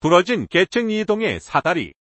부러진 계층 이동의 사다리,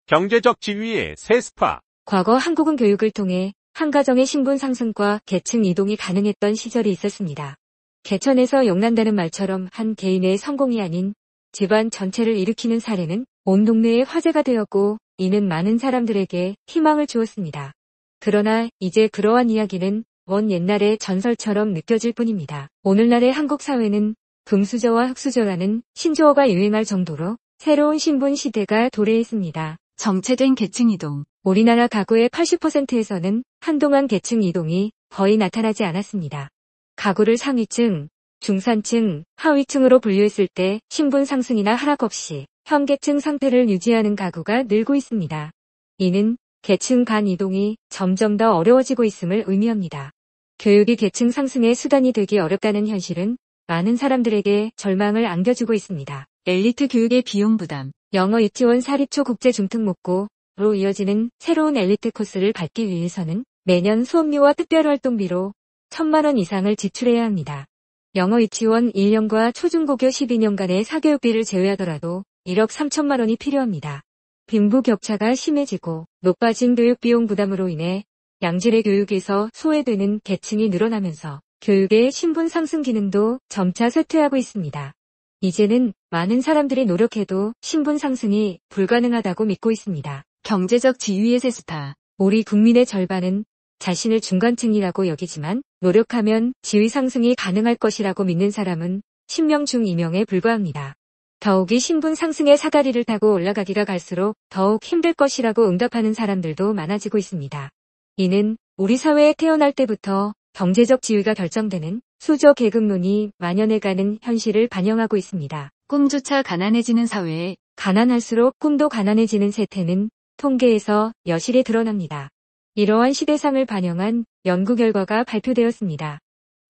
경제적 지위의 세습화. 과거 한국은 교육을 통해 한 가정의 신분 상승과 계층 이동이 가능했던 시절이 있었습니다. 개천에서 용난다는 말처럼 한 개인의 성공이 아닌 집안 전체를 일으키는 사례는 온 동네에 화제가 되었고, 이는 많은 사람들에게 희망을 주었습니다. 그러나 이제 그러한 이야기는 먼 옛날의 전설처럼 느껴질 뿐입니다. 오늘날의 한국 사회는 금수저와 흙수저라는 신조어가 유행할 정도로 새로운 신분 시대가 도래했습니다. 정체된 계층 이동. 우리나라 가구의 80%에서는 한동안 계층 이동이 거의 나타나지 않았습니다. 가구를 상위층, 중산층, 하위층으로 분류했을 때 신분 상승이나 하락 없이 현계층 상태를 유지하는 가구가 늘고 있습니다. 이는 계층 간 이동이 점점 더 어려워지고 있음을 의미합니다. 교육이 계층 상승의 수단이 되기 어렵다는 현실은 많은 사람들에게 절망을 안겨주고 있습니다. 엘리트 교육의 비용 부담. 영어 유치원 사립초 국제 중특목고로 이어지는 새로운 엘리트 코스를 밟기 위해서는 매년 수업료와 특별활동비로 1,000만 원 이상을 지출해야 합니다. 영어 유치원 1년과 초중고교 12년간의 사교육비를 제외하더라도 1억 3천만 원이 필요합니다. 빈부격차가 심해지고 높아진 교육비용 부담으로 인해 양질의 교육에서 소외되는 계층이 늘어나면서 교육의 신분 상승 기능도 점차 쇠퇴하고 있습니다. 이제는 많은 사람들이 노력해도 신분 상승이 불가능하다고 믿고 있습니다. 경제적 지위의 세습화. 우리 국민의 절반은 자신을 중간층이라고 여기지만 노력하면 지위 상승이 가능할 것이라고 믿는 사람은 10명 중 2명에 불과합니다. 더욱이 신분 상승의 사다리를 타고 올라가기가 갈수록 더욱 힘들 것이라고 응답하는 사람들도 많아지고 있습니다. 이는 우리 사회에 태어날 때부터 경제적 지위가 결정되는 수저 계급론이 만연해가는 현실을 반영하고 있습니다. 꿈조차 가난해지는 사회에 가난할수록 꿈도 가난해지는 세태는 통계에서 여실히 드러납니다. 이러한 시대상을 반영한 연구 결과가 발표되었습니다.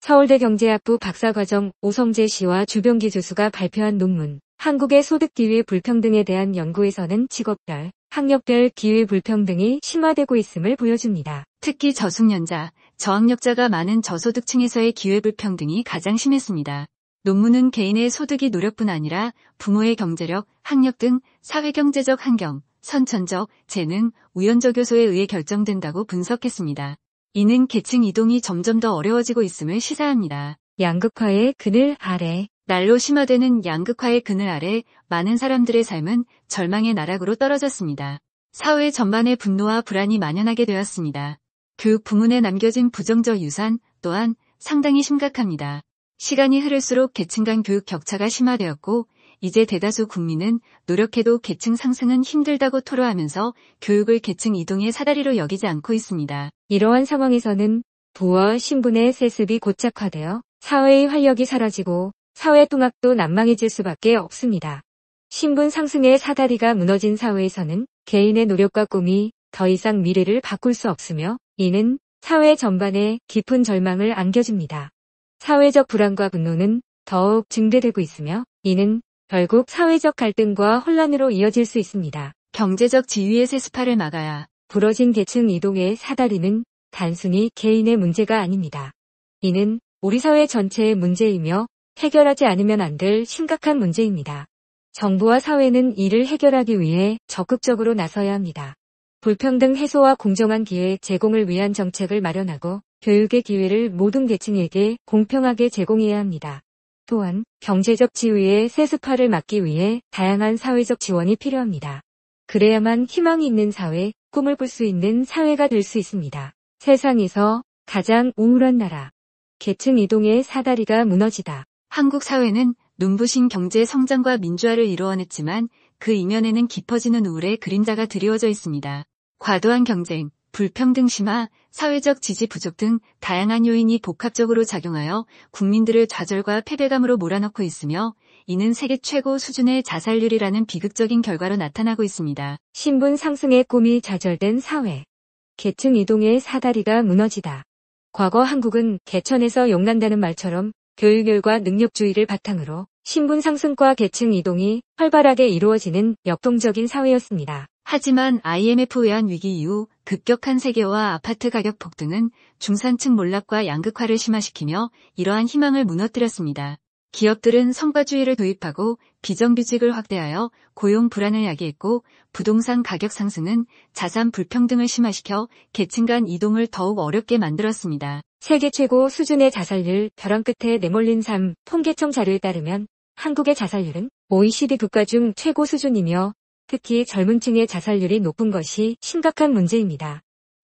서울대 경제학부 박사과정 오성재 씨와 주병기 교수가 발표한 논문 한국의 소득 기회 불평등에 대한 연구에서는 직업별, 학력별 기회 불평등이 심화되고 있음을 보여줍니다. 특히 저숙련자, 저학력자가 많은 저소득층에서의 기회 불평등이 가장 심했습니다. 논문은 개인의 소득이 노력뿐 아니라 부모의 경제력, 학력 등 사회경제적 환경, 선천적, 재능, 우연적 요소에 의해 결정된다고 분석했습니다. 이는 계층 이동이 점점 더 어려워지고 있음을 시사합니다. 양극화의 그늘 아래. 날로 심화되는 양극화의 그늘 아래 많은 사람들의 삶은 절망의 나락으로 떨어졌습니다. 사회 전반에 분노와 불안이 만연하게 되었습니다. 교육 부문에 남겨진 부정적 유산 또한 상당히 심각합니다. 시간이 흐를수록 계층 간 교육 격차가 심화되었고 이제 대다수 국민은 노력해도 계층 상승은 힘들다고 토로하면서 교육을 계층 이동의 사다리로 여기지 않고 있습니다. 이러한 상황에서는 부와 신분의 세습이 고착화되어 사회의 활력이 사라지고 사회 통합도 난망해질 수밖에 없습니다. 신분 상승의 사다리가 무너진 사회에서는 개인의 노력과 꿈이 더 이상 미래를 바꿀 수 없으며 이는 사회 전반에 깊은 절망을 안겨줍니다. 사회적 불안과 분노는 더욱 증대되고 있으며 이는 결국 사회적 갈등과 혼란으로 이어질 수 있습니다. 경제적 지위의 세습화를 막아야. 부러진 계층 이동의 사다리는 단순히 개인의 문제가 아닙니다. 이는 우리 사회 전체의 문제이며 해결하지 않으면 안 될 심각한 문제입니다. 정부와 사회는 이를 해결하기 위해 적극적으로 나서야 합니다. 불평등 해소와 공정한 기회 제공을 위한 정책을 마련하고 교육의 기회를 모든 계층에게 공평하게 제공해야 합니다. 또한 경제적 지위의 세습화를 막기 위해 다양한 사회적 지원이 필요합니다. 그래야만 희망이 있는 사회, 꿈을 꿀 수 있는 사회가 될 수 있습니다. 세상에서 가장 우울한 나라. 계층 이동의 사다리가 무너지다. 한국 사회는 눈부신 경제 성장과 민주화를 이루어냈지만 그 이면에는 깊어지는 우울의 그림자가 드리워져 있습니다. 과도한 경쟁, 불평등 심화, 사회적 지지 부족 등 다양한 요인이 복합적으로 작용하여 국민들을 좌절과 패배감으로 몰아넣고 있으며 이는 세계 최고 수준의 자살률이라는 비극적인 결과로 나타나고 있습니다. 신분 상승의 꿈이 좌절된 사회. 계층 이동의 사다리가 무너지다. 과거 한국은 개천에서 용난다는 말처럼 교육열과 능력주의를 바탕으로 신분 상승과 계층 이동이 활발하게 이루어지는 역동적인 사회였습니다. 하지만 IMF 외환 위기 이후 급격한 세계화 아파트 가격 폭등은 중산층 몰락과 양극화를 심화시키며 이러한 희망을 무너뜨렸습니다. 기업들은 성과주의를 도입하고 비정규직을 확대하여 고용 불안을 야기했고 부동산 가격 상승은 자산 불평등을 심화시켜 계층 간 이동을 더욱 어렵게 만들었습니다. 세계 최고 수준의 자살률 벼랑 끝에 내몰린 삶 통계청 자료에 따르면 한국의 자살률은 OECD 국가 중 최고 수준이며 특히 젊은 층의 자살률이 높은 것이 심각한 문제입니다.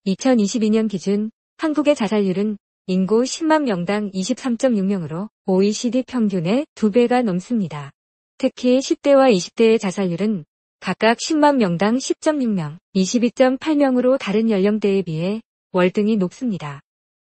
2022년 기준 한국의 자살률은 인구 10만 명당 23.6명으로 OECD 평균의 2배가 넘습니다. 특히 10대와 20대의 자살률은 각각 10만 명당 10.6명, 22.8명으로 다른 연령대에 비해 월등히 높습니다.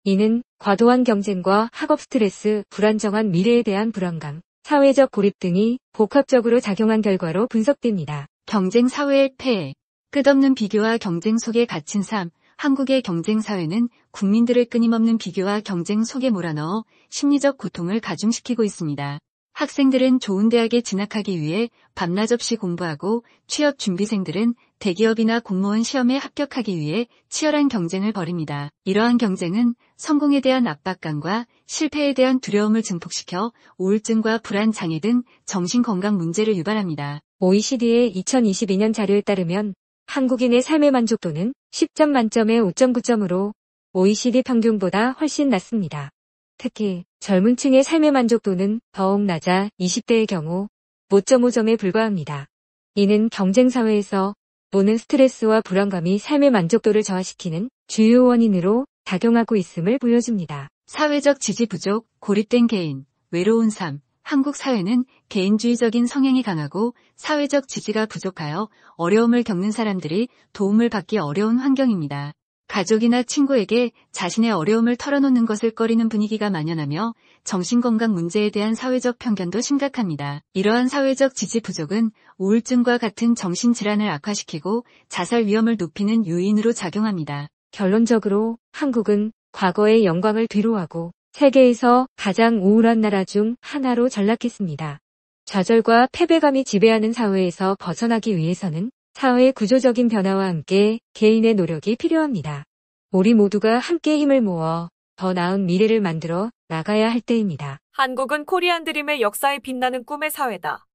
이는 과도한 경쟁과 학업 스트레스, 불안정한 미래에 대한 불안감, 사회적 고립 등이 복합적으로 작용한 결과로 분석됩니다. 경쟁 사회의 폐해, 끝없는 비교와 경쟁 속에 갇힌 삶. 한국의 경쟁 사회는 국민들을 끊임없는 비교와 경쟁 속에 몰아넣어 심리적 고통을 가중시키고 있습니다. 학생들은 좋은 대학에 진학하기 위해 밤낮 없이 공부하고 취업 준비생들은 대기업이나 공무원 시험에 합격하기 위해 치열한 경쟁을 벌입니다. 이러한 경쟁은 성공에 대한 압박감과 실패에 대한 두려움을 증폭시켜 우울증과 불안 장애 등 정신건강 문제를 유발합니다. OECD의 2022년 자료에 따르면 한국인의 삶의 만족도는 10점 만점에 5.9점으로 OECD 평균보다 훨씬 낮습니다. 특히 젊은 층의 삶의 만족도는 더욱 낮아 20대의 경우 5.5점에 불과합니다. 이는 경쟁 사회에서 오는 스트레스와 불안감이 삶의 만족도를 저하시키는 주요 원인으로 작용하고 있음을 보여줍니다. 사회적 지지 부족, 고립된 개인, 외로운 삶. 한국 사회는 개인주의적인 성향이 강하고 사회적 지지가 부족하여 어려움을 겪는 사람들이 도움을 받기 어려운 환경입니다. 가족이나 친구에게 자신의 어려움을 털어놓는 것을 꺼리는 분위기가 만연하며 정신건강 문제에 대한 사회적 편견도 심각합니다. 이러한 사회적 지지 부족은 우울증과 같은 정신질환을 악화시키고 자살 위험을 높이는 요인으로 작용합니다. 결론적으로 한국은 과거의 영광을 뒤로하고 세계에서 가장 우울한 나라 중 하나로 전락했습니다. 좌절과 패배감이 지배하는 사회에서 벗어나기 위해서는 사회 구조적인 변화와 함께 개인의 노력이 필요합니다. 우리 모두가 함께 힘을 모아 더 나은 미래를 만들어 나가야 할 때입니다. 한국은 코리안 드림의 역사에 빛나는 꿈의 사회다.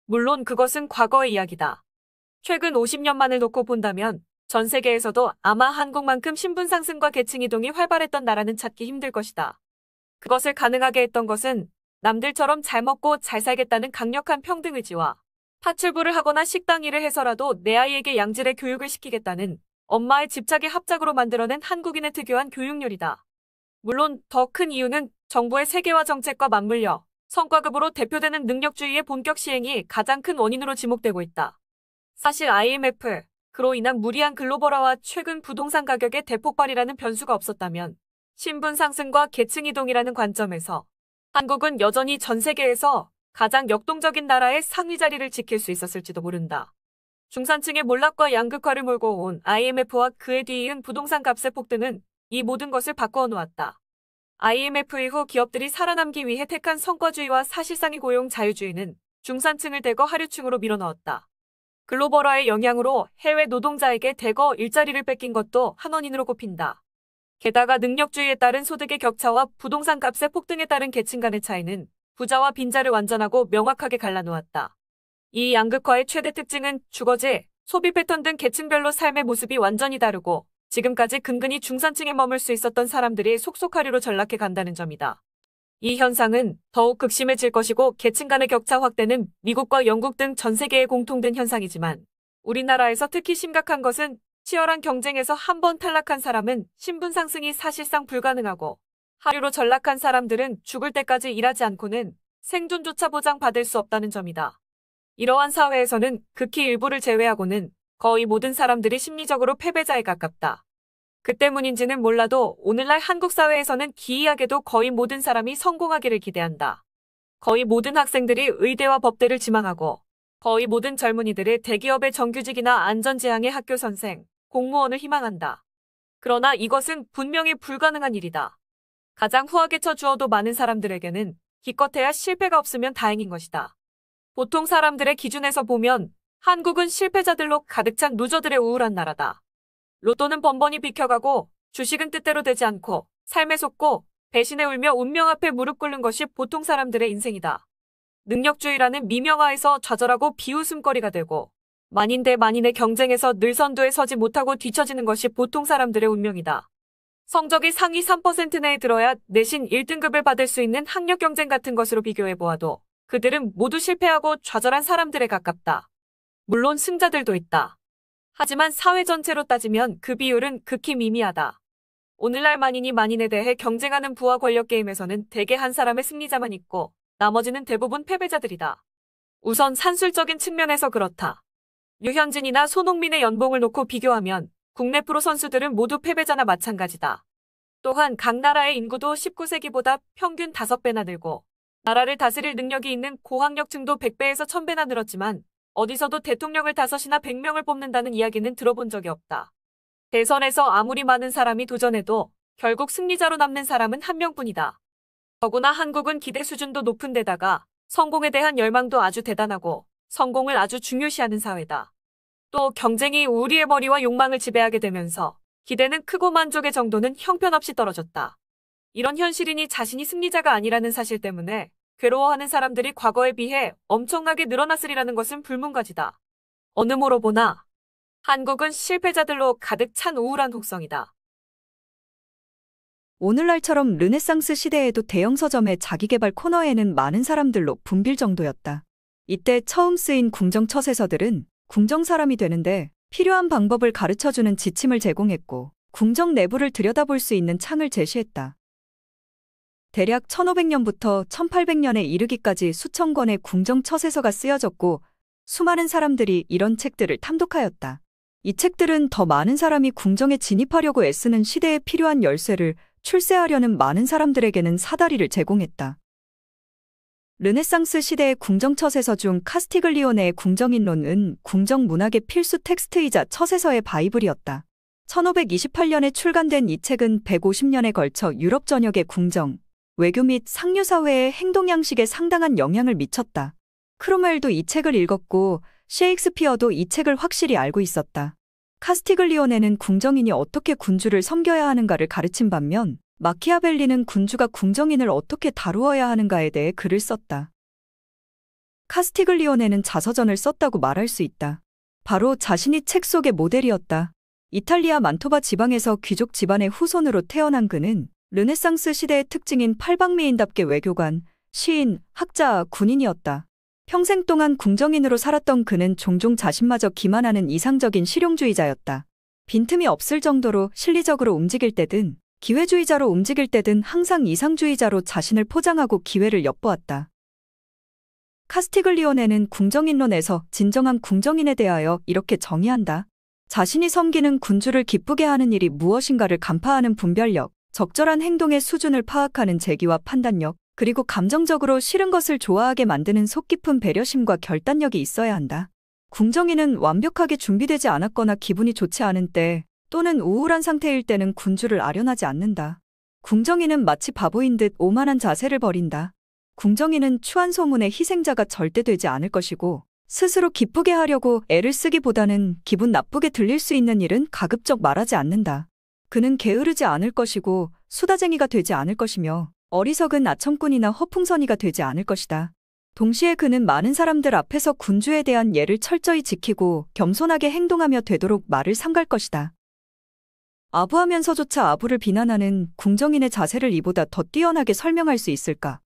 물론 그것은 과거의 이야기다. 최근 50년만을 놓고 본다면 전 세계에서도 아마 한국만큼 신분 상승과 계층 이동이 활발했던 나라는 찾기 힘들 것이다. 그것을 가능하게 했던 것은 남들처럼 잘 먹고 잘 살겠다는 강력한 평등의지와 파출부를 하거나 식당 일을 해서라도 내 아이에게 양질의 교육을 시키겠다는 엄마의 집착의 합작으로 만들어낸 한국인의 특유한 교육열이다. 물론 더 큰 이유는 정부의 세계화 정책과 맞물려 성과급으로 대표되는 능력주의의 본격 시행이 가장 큰 원인으로 지목되고 있다. 사실 IMF, 그로 인한 무리한 글로벌화와 최근 부동산 가격의 대폭발이라는 변수가 없었다면 신분 상승과 계층 이동이라는 관점에서 한국은 여전히 전 세계에서 가장 역동적인 나라의 상위 자리를 지킬 수 있었을지도 모른다. 중산층의 몰락과 양극화를 몰고 온 IMF와 그에 뒤이은 부동산 값의 폭등은 이 모든 것을 바꾸어 놓았다. IMF 이후 기업들이 살아남기 위해 택한 성과주의와 사실상의 고용 자유주의는 중산층을 대거 하류층으로 밀어넣었다. 글로벌화의 영향으로 해외 노동자에게 대거 일자리를 뺏긴 것도 한 원인으로 꼽힌다. 게다가 능력주의에 따른 소득의 격차와 부동산 값의 폭등에 따른 계층 간의 차이는 부자와 빈자를 완전하고 명확하게 갈라놓았다. 이 양극화의 최대 특징은 주거재, 소비 패턴 등 계층별로 삶의 모습이 완전히 다르고 지금까지 근근히 중산층에 머물 수 있었던 사람들이 속속하류로 전락해 간다는 점이다. 이 현상은 더욱 극심해질 것이고 계층 간의 격차 확대는 미국과 영국 등 전 세계에 공통된 현상이지만 우리나라에서 특히 심각한 것은 치열한 경쟁에서 한 번 탈락한 사람은 신분 상승이 사실상 불가능하고 하류로 전락한 사람들은 죽을 때까지 일하지 않고는 생존조차 보장받을 수 없다는 점이다. 이러한 사회에서는 극히 일부를 제외하고는 거의 모든 사람들이 심리적으로 패배자에 가깝다. 그 때문인지는 몰라도 오늘날 한국 사회에서는 기이하게도 거의 모든 사람이 성공하기를 기대한다. 거의 모든 학생들이 의대와 법대를 지망하고 거의 모든 젊은이들이 대기업의 정규직이나 안전지향의 학교 선생, 공무원을 희망한다. 그러나 이것은 분명히 불가능한 일이다. 가장 후하게 쳐주어도 많은 사람들에게는 기껏해야 실패가 없으면 다행인 것이다. 보통 사람들의 기준에서 보면 한국은 실패자들로 가득 찬 루저들의 우울한 나라다. 로또는 번번이 비켜가고 주식은 뜻대로 되지 않고 삶에 속고 배신에 울며 운명 앞에 무릎 꿇는 것이 보통 사람들의 인생이다. 능력주의라는 미명하에서 좌절하고 비웃음거리가 되고 만인 대 만인의 경쟁에서 늘 선두에 서지 못하고 뒤처지는 것이 보통 사람들의 운명이다. 성적이 상위 3% 내에 들어야 내신 1등급을 받을 수 있는 학력 경쟁 같은 것으로 비교해보아도 그들은 모두 실패하고 좌절한 사람들에 가깝다. 물론 승자들도 있다. 하지만 사회 전체로 따지면 그 비율은 극히 미미하다. 오늘날 만인이 만인에 대해 경쟁하는 부와 권력 게임에서는 대개 한 사람의 승리자만 있고 나머지는 대부분 패배자들이다. 우선 산술적인 측면에서 그렇다. 류현진이나 손흥민의 연봉을 놓고 비교하면 국내 프로 선수들은 모두 패배자나 마찬가지다. 또한 각 나라의 인구도 19세기보다 평균 5배나 늘고 나라를 다스릴 능력이 있는 고학력층도 100배에서 1000배나 늘었지만 어디서도 대통령을 5이나 100명을 뽑는다는 이야기는 들어본 적이 없다. 대선에서 아무리 많은 사람이 도전해도 결국 승리자로 남는 사람은 한 명뿐이다. 더구나 한국은 기대 수준도 높은 데다가 성공에 대한 열망도 아주 대단하고 성공을 아주 중요시하는 사회다. 또 경쟁이 우리의 머리와 욕망을 지배하게 되면서 기대는 크고 만족의 정도는 형편없이 떨어졌다. 이런 현실이니 자신이 승리자가 아니라는 사실 때문에 괴로워하는 사람들이 과거에 비해 엄청나게 늘어났으리라는 것은 불문가지다. 어느 모로 보나 한국은 실패자들로 가득 찬 우울한 혹성이다. 오늘날처럼 르네상스 시대에도 대형 서점의 자기계발 코너에는 많은 사람들로 붐빌 정도였다. 이때 처음 쓰인 궁정 처세서들은 궁정 사람이 되는데 필요한 방법을 가르쳐주는 지침을 제공했고 궁정 내부를 들여다볼 수 있는 창을 제시했다. 대략 1500년부터 1800년에 이르기까지 수천 권의 궁정 처세서가 쓰여졌고 수많은 사람들이 이런 책들을 탐독하였다. 이 책들은 더 많은 사람이 궁정에 진입하려고 애쓰는 시대에 필요한 열쇠를 출세하려는 많은 사람들에게는 사다리를 제공했다. 르네상스 시대의 궁정처세서 중 카스티글리오네의 궁정인론은 궁정문학의 필수 텍스트이자 처세서의 바이블이었다. 1528년에 출간된 이 책은 150년에 걸쳐 유럽 전역의 궁정, 외교 및 상류사회의 행동 양식에 상당한 영향을 미쳤다. 크로멜도 이 책을 읽었고 셰익스피어도 이 책을 확실히 알고 있었다. 카스티글리오네는 궁정인이 어떻게 군주를 섬겨야 하는가를 가르친 반면 마키아벨리는 군주가 궁정인을 어떻게 다루어야 하는가에 대해 글을 썼다. 카스티글리오네는 자서전을 썼다고 말할 수 있다. 바로 자신이 책 속의 모델이었다. 이탈리아 만토바 지방에서 귀족 집안의 후손으로 태어난 그는 르네상스 시대의 특징인 팔방미인답게 외교관, 시인, 학자, 군인이었다. 평생 동안 궁정인으로 살았던 그는 종종 자신마저 기만하는 이상적인 실용주의자였다. 빈틈이 없을 정도로 실리적으로 움직일 때든 기회주의자로 움직일 때든 항상 이상주의자로 자신을 포장하고 기회를 엿보았다. 카스티글리오네는 궁정인론에서 진정한 궁정인에 대하여 이렇게 정의한다. 자신이 섬기는 군주를 기쁘게 하는 일이 무엇인가를 간파하는 분별력, 적절한 행동의 수준을 파악하는 재기와 판단력, 그리고 감정적으로 싫은 것을 좋아하게 만드는 속 깊은 배려심과 결단력이 있어야 한다. 궁정인은 완벽하게 준비되지 않았거나 기분이 좋지 않은 때 또는 우울한 상태일 때는 군주를 아련하지 않는다. 궁정인은 마치 바보인 듯 오만한 자세를 벌인다. 궁정인은 추한 소문의 희생자가 절대 되지 않을 것이고 스스로 기쁘게 하려고 애를 쓰기보다는 기분 나쁘게 들릴 수 있는 일은 가급적 말하지 않는다. 그는 게으르지 않을 것이고 수다쟁이가 되지 않을 것이며 어리석은 아첨꾼이나 허풍선이가 되지 않을 것이다. 동시에 그는 많은 사람들 앞에서 군주에 대한 예를 철저히 지키고 겸손하게 행동하며 되도록 말을 삼갈 것이다. 아부하면서조차 아부를 비난하는 궁정인의 자세를 이보다 더 뛰어나게 설명할 수 있을까?